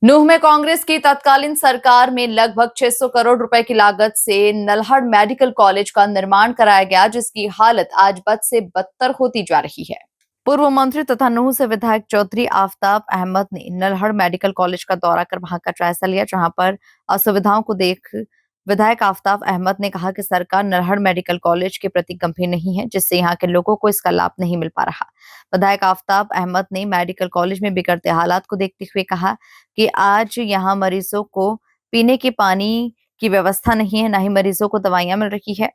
नूंह में कांग्रेस की तत्कालीन सरकार में लगभग 600 करोड़ रुपए की लागत से नल्हड़ मेडिकल कॉलेज का निर्माण कराया गया, जिसकी हालत आज बद से बदतर होती जा रही है। पूर्व मंत्री तथा नूंह से विधायक चौधरी आफताब अहमद ने नल्हड़ मेडिकल कॉलेज का दौरा कर वहां का जायजा लिया, जहां पर असुविधाओं को देख विधायक आफताब अहमद ने कहा कि सरकार नल्हड़ मेडिकल कॉलेज के प्रति गंभीर नहीं है, जिससे यहाँ के लोगों को इसका लाभ नहीं मिल पा रहा। विधायक आफताब अहमद ने मेडिकल कॉलेज में बिगड़ते हालात को देखते हुए कहा कि आज यहाँ मरीजों को पीने के पानी की व्यवस्था नहीं है, ना ही मरीजों को दवाइयां मिल रही है।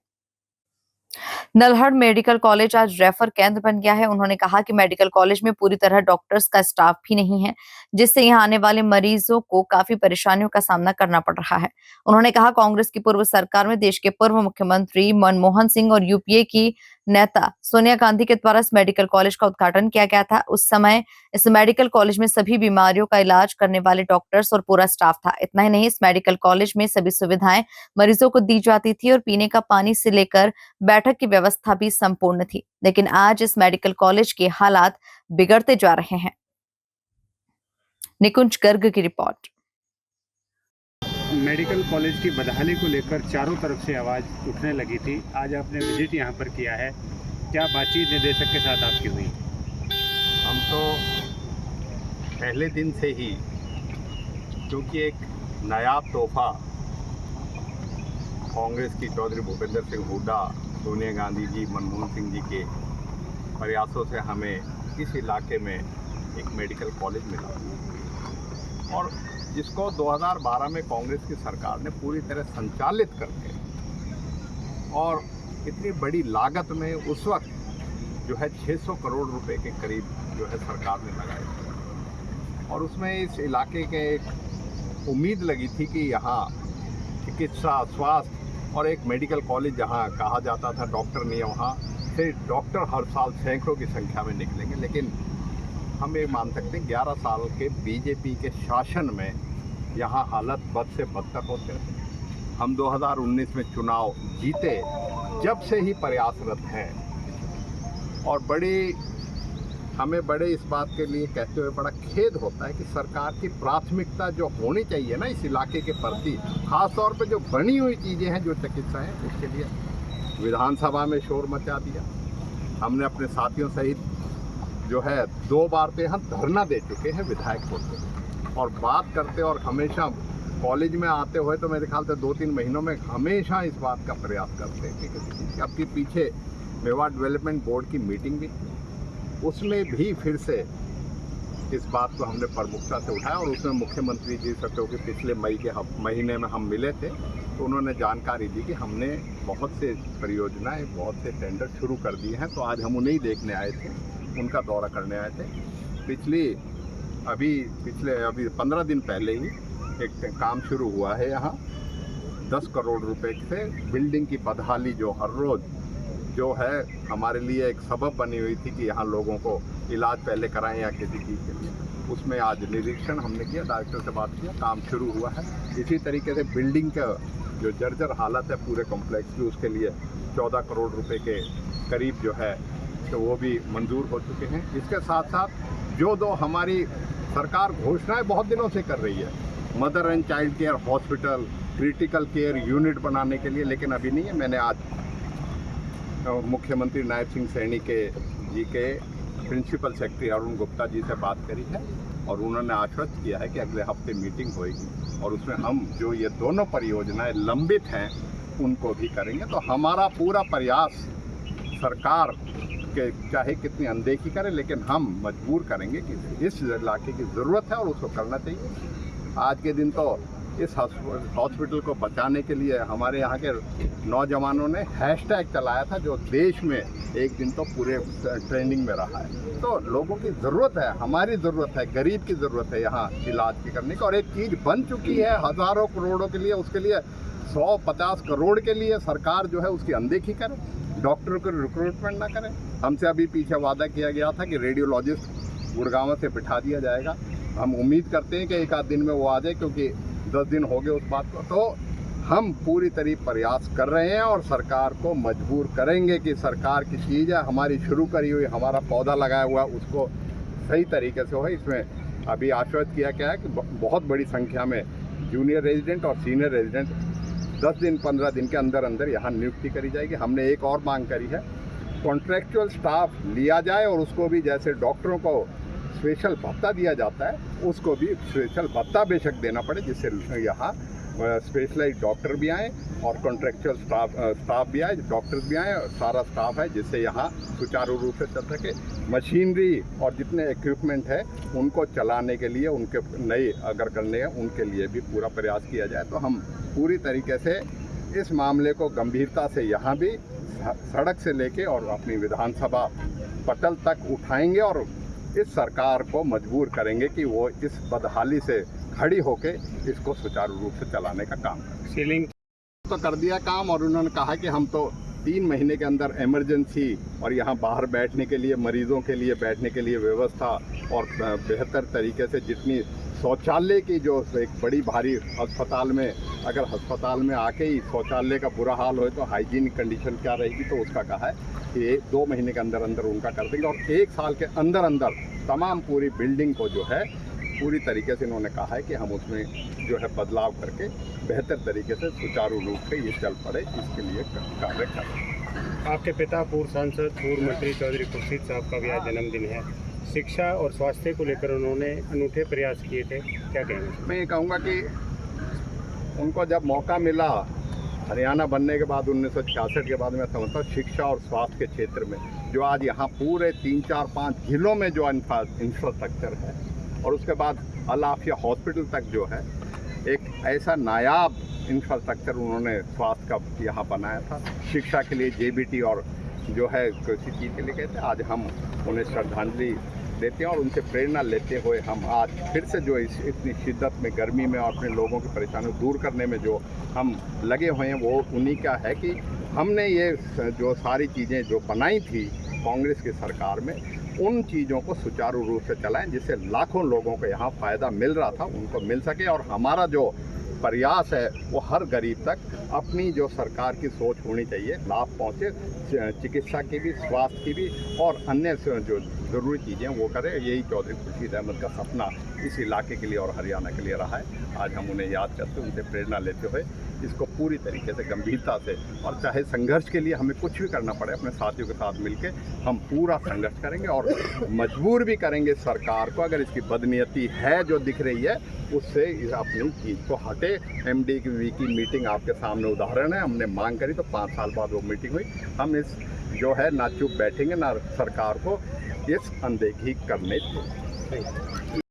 नल्हड़ मेडिकल कॉलेज आज रेफर केंद्र बन गया है। उन्होंने कहा कि मेडिकल कॉलेज में पूरी तरह डॉक्टर्स का स्टाफ भी नहीं है, जिससे यहाँ आने वाले मरीजों को काफी परेशानियों का सामना करना पड़ रहा है। उन्होंने कहा कांग्रेस की पूर्व सरकार में देश के पूर्व मुख्यमंत्री मनमोहन सिंह और यूपीए की नेता सोनिया गांधी के द्वारा इस मेडिकल कॉलेज का उद्घाटन किया गया था। उस समय इस मेडिकल कॉलेज में सभी बीमारियों का इलाज करने वाले डॉक्टर्स और पूरा स्टाफ था। इतना ही नहीं, इस मेडिकल कॉलेज में सभी सुविधाएं मरीजों को दी जाती थी और पीने का पानी से लेकर बैठक की व्यवस्था भी संपूर्ण थी। लेकिन आज इस मेडिकल कॉलेज के हालात बिगड़ते जा रहे हैं। निकुंज गर्ग की रिपोर्ट। मेडिकल कॉलेज की बदहाली को लेकर चारों तरफ से आवाज़ उठने लगी थी। आज आपने विजिट यहाँ पर किया है, क्या बातचीत निदेशक के साथ आपकी हुई? हम तो पहले दिन से ही, क्योंकि एक नायाब तोहफा कांग्रेस की चौधरी भूपेंद्र सिंह हुड्डा, सोनिया गांधी जी, मनमोहन सिंह जी के प्रयासों से हमें इस इलाके में एक मेडिकल कॉलेज मिला और जिसको 2012 में कांग्रेस की सरकार ने पूरी तरह संचालित करके और इतनी बड़ी लागत में उस वक्त जो है 600 करोड़ रुपए के करीब जो है सरकार ने लगाए और उसमें इस इलाके के एक उम्मीद लगी थी कि यहाँ चिकित्सा, स्वास्थ्य और एक मेडिकल कॉलेज जहाँ कहा जाता था डॉक्टर नहीं है, वहाँ से डॉक्टर हर साल सैकड़ों की संख्या में निकलेंगे। लेकिन हम ये मान सकते हैं 11 साल के बीजेपी के शासन में यहाँ हालत बद से बदतर होते रहे। हम 2019 में चुनाव जीते, जब से ही प्रयासरत हैं और हमें बड़े इस बात के लिए कहते हुए बड़ा खेद होता है कि सरकार की प्राथमिकता जो होनी चाहिए ना इस इलाके के प्रति, खास तौर पे जो बनी हुई चीज़ें हैं, जो चिकित्सा है, उसके लिए विधानसभा में शोर मचा दिया। हमने अपने साथियों सहित जो है 2 बार पे हम धरना दे चुके हैं विधायक होते और बात करते और हमेशा कॉलेज में आते हुए तो मेरे ख्याल से 2-3 महीनों में हमेशा इस बात का प्रयास करते हैं कि किसी चीज़ आपके पीछे मेवाड़ डेवलपमेंट बोर्ड की मीटिंग भी, उसमें भी फिर से इस बात को हमने प्रमुखता से उठाया और उसमें मुख्यमंत्री जी से क्योंकि पिछले मई के महीने में हम मिले थे तो उन्होंने जानकारी दी कि हमने बहुत से परियोजनाएं, बहुत से टेंडर शुरू कर दिए हैं। तो आज हम उन्हें देखने आए थे, उनका दौरा करने आए थे। अभी 15 दिन पहले ही एक काम शुरू हुआ है यहाँ 10 करोड़ रुपए से बिल्डिंग की बदहाली, जो हर रोज़ जो है हमारे लिए एक सबब बनी हुई थी कि यहाँ लोगों को इलाज पहले कराएं या किसी चीज़ के लिए, उसमें आज निरीक्षण हमने किया, डायरेक्टर से बात किया, काम शुरू हुआ है। इसी तरीके से बिल्डिंग का जो जर्जर हालत है पूरे कॉम्प्लेक्स की, उसके लिए 14 करोड़ रुपए के करीब जो है तो वो भी मंजूर हो चुके हैं। इसके साथ साथ जो हमारी सरकार घोषणाएं बहुत दिनों से कर रही है, mother and child care hospital, critical care unit बनाने के लिए, लेकिन अभी नहीं है। मैंने आज मुख्यमंत्री नायब सिंह सैनी जी के प्रिंसिपल सेक्रेटरी अरुण गुप्ता जी से बात करी है और उन्होंने आश्वस्त किया है कि अगले हफ्ते मीटिंग होगी और उसमें हम जो ये दोनों परियोजनाएं लंबित हैं उनको भी करेंगे। तो हमारा पूरा प्रयास सरकार के चाहे कितनी अनदेखी करे, लेकिन हम मजबूर करेंगे कि इस इलाके की ज़रूरत है और उसको करना चाहिए। आज के दिन तो इस हॉस्पिटल को बचाने के लिए हमारे यहाँ के नौजवानों ने हैशटैग चलाया था, जो देश में एक दिन तो पूरे ट्रेंडिंग में रहा है। तो लोगों की ज़रूरत है, हमारी ज़रूरत है, गरीब की ज़रूरत है यहाँ इलाज की करने की, और एक चीज़ बन चुकी है हज़ारों करोड़ों के लिए, उसके लिए 150 करोड़ के लिए सरकार जो है उसकी अनदेखी करे, डॉक्टरों को रिक्रूटमेंट ना करे। हमसे अभी पीछे वादा किया गया था कि रेडियोलॉजिस्ट गुड़गांव से बिठा दिया जाएगा। हम उम्मीद करते हैं कि एक आध दिन में वो आ जाए, क्योंकि 10 दिन हो गए उस बात को। तो हम पूरी तरह प्रयास कर रहे हैं और सरकार को मजबूर करेंगे कि सरकार की चीज़ है, हमारी शुरू करी हुई, हमारा पौधा लगाया हुआ, उसको सही तरीके से हो। इसमें अभी आश्वस्त किया गया है कि बहुत बड़ी संख्या में जूनियर रेजिडेंट और सीनियर रेजिडेंट 10 दिन 15 दिन के अंदर अंदर यहाँ नियुक्ति करी जाएगी। हमने एक और मांग करी है, कॉन्ट्रैक्चुअल स्टाफ लिया जाए और उसको भी जैसे डॉक्टरों को स्पेशल भत्ता दिया जाता है उसको भी स्पेशल भत्ता बेशक देना पड़े, जिससे यहाँ स्पेशलाइज्ड डॉक्टर भी आए और कॉन्ट्रैक्चुअल स्टाफ भी आए, डॉक्टर्स भी आए, सारा स्टाफ है, जिससे यहाँ सुचारू रूप से चल सके। मशीनरी और जितने इक्विपमेंट है उनको चलाने के लिए, उनके नए अगर करने हैं उनके लिए भी पूरा प्रयास किया जाए। तो हम पूरी तरीके से इस मामले को गंभीरता से यहाँ भी सड़क से लेके और अपनी विधानसभा पटल तक उठाएंगे और इस सरकार को मजबूर करेंगे कि वो इस बदहाली से खड़ी होके इसको सुचारू रूप से चलाने का काम करें। सीलिंग तो कर दिया काम और उन्होंने कहा कि हम तो 3 महीने के अंदर इमरजेंसी और यहाँ बाहर बैठने के लिए, मरीजों के लिए बैठने के लिए व्यवस्था और बेहतर तरीके से जितनी शौचालय की जो एक बड़ी भारी अस्पताल में, अगर अस्पताल में आके ही शौचालय का बुरा हाल हो तो हाइजीनिक कंडीशन क्या रहेगी, तो उसका कहा है कि 2 महीने के अंदर अंदर उनका कर देंगे और 1 साल के अंदर अंदर तमाम पूरी बिल्डिंग को जो है पूरी तरीके से इन्होंने कहा है कि हम उसमें जो है बदलाव करके बेहतर तरीके से सुचारू रूप से ये चल पड़े, इसके लिए कार्य करें। आपके पिता पूर्व सांसद पूर्व मंत्री चौधरी खुर्शीद साहब का भी आज जन्मदिन है। शिक्षा और स्वास्थ्य को लेकर उन्होंने अनूठे प्रयास किए थे, क्या कहेंगे? मैं ये कहूँगा कि उनको जब मौका मिला हरियाणा बनने के बाद 1966 के बाद, मैं समझता हूँ शिक्षा और स्वास्थ्य के क्षेत्र में जो आज यहाँ पूरे 3, 4, 5 जिलों में जो इंफ्रास्ट्रक्चर है और उसके बाद अलाफिया हॉस्पिटल तक जो है एक ऐसा नायाब इंफ्रास्ट्रक्चर उन्होंने स्वास्थ्य का यहाँ बनाया था। शिक्षा के लिए JBT और जो है किसी चीज़ के लिए कहते हैं, आज हम उन्हें श्रद्धांजलि देते हैं और उनसे प्रेरणा लेते हुए हम आज फिर से जो इतनी शिद्दत में गर्मी में और अपने लोगों की परेशानी दूर करने में जो हम लगे हुए हैं वो उन्हीं का है कि हमने ये जो सारी चीज़ें जो बनाई थी कांग्रेस की सरकार में, उन चीज़ों को सुचारू रूप से चलाएं जिससे लाखों लोगों को यहाँ फ़ायदा मिल रहा था उनको मिल सके। और हमारा जो प्रयास है वो हर गरीब तक अपनी जो सरकार की सोच होनी चाहिए, लाभ पहुँचे, चिकित्सा की भी, स्वास्थ्य की भी और अन्य जो ज़रूरी चीज़ें वो करें। यही चौधरी खुर्शीद अहमद का सपना इस इलाके के लिए और हरियाणा के लिए रहा है। आज हम उन्हें याद करते, उनसे प्रेरणा लेते हुए इसको पूरी तरीके से गंभीरता से, और चाहे संघर्ष के लिए हमें कुछ भी करना पड़े, अपने साथियों के साथ मिलके हम पूरा संघर्ष करेंगे और मजबूर भी करेंगे सरकार को, अगर इसकी बदनीयती है जो दिख रही है उससे अपनी चीज़ को हटे। MD की मीटिंग आपके सामने उदाहरण है, हमने मांग करी तो 5 साल बाद वो मीटिंग हुई। हम इस जो है ना चुप बैठेंगे ना सरकार को इस अनदेखी करने देंगे।